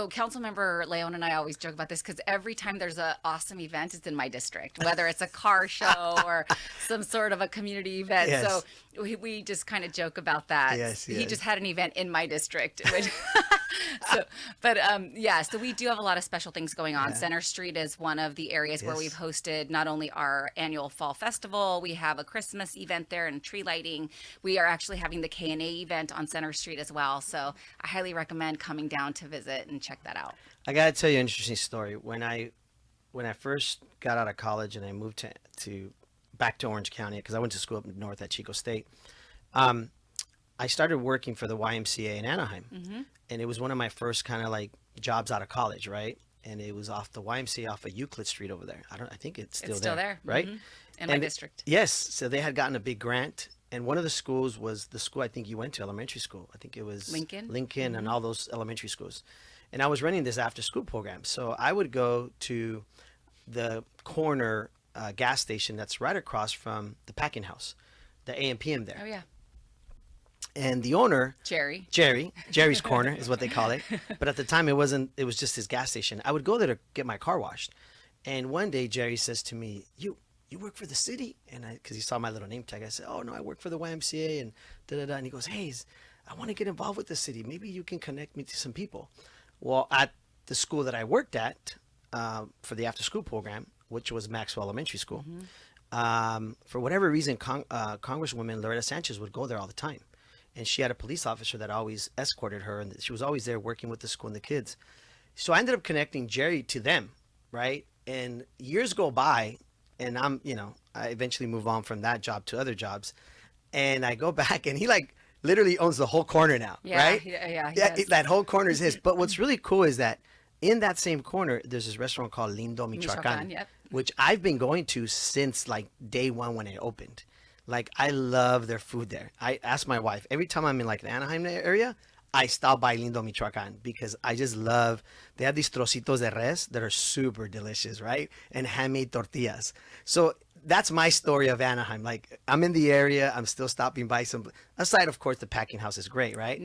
So Councilmember Leon and I always joke about this because every time there's an awesome event, it's in my district, whether it's a car show or some sort of a community event. Yes. So we just kind of joke about that. Yes, He yes. just had an event in my district. So we do have a lot of special things going on. Yeah. Center Street is one of the areas where Yes. we've hosted not only our annual fall festival, we have a Christmas event there and tree lighting. We are actually having the K&A event on Center Street as well. So I highly recommend coming down to visit and check that out. I gotta tell you an interesting story. When I first got out of college and I moved to back to Orange County because I went to school up north at Chico State, I started working for the YMCA in Anaheim, and it was one of my first kind of like jobs out of college, right? And it was off the YMCA off of Euclid Street over there. I think it's still It's still there, right? in my And district. Yes, so they had gotten a big grant, and one of the schools was the school I think you went to, elementary school. I think it was Lincoln? and all those elementary schools. And I was running this after school program. So I would go to the corner gas station that's right across from the packing house, the AM/PM there. Oh, yeah. And the owner, Jerry's Corner is what they call it. But at the time it wasn't, it was just his gas station. I would go there to get my car washed. And one day Jerry says to me, you work for the city? And because he saw my little name tag, I said, oh no, I work for the YMCA and da-da-da. And he goes, hey, I want to get involved with the city. Maybe you can connect me to some people. Well, at the school that I worked at for the after school program, which was Maxwell Elementary School, for whatever reason, Congresswoman Loretta Sanchez would go there all the time. And she had a police officer that always escorted her, and she was always there working with the school and the kids. So I ended up connecting Jerry to them, right? And years go by, and I eventually move on from that job to other jobs. And I go back, and he like literally owns the whole corner now, right? Yeah, That whole corner is his. But what's really cool is that in that same corner, there's this restaurant called Lindo Michoacan, Yep. which I've been going to since like day one when it opened. Like, I love their food there. I ask my wife, every time I'm in like the Anaheim area, I stop by Lindo Michoacan because I just love, they have these trocitos de res that are super delicious, right? And handmade tortillas. So that's my story of Anaheim. Like, I'm in the area, I'm still stopping by some, aside of course, the packing house is great, right?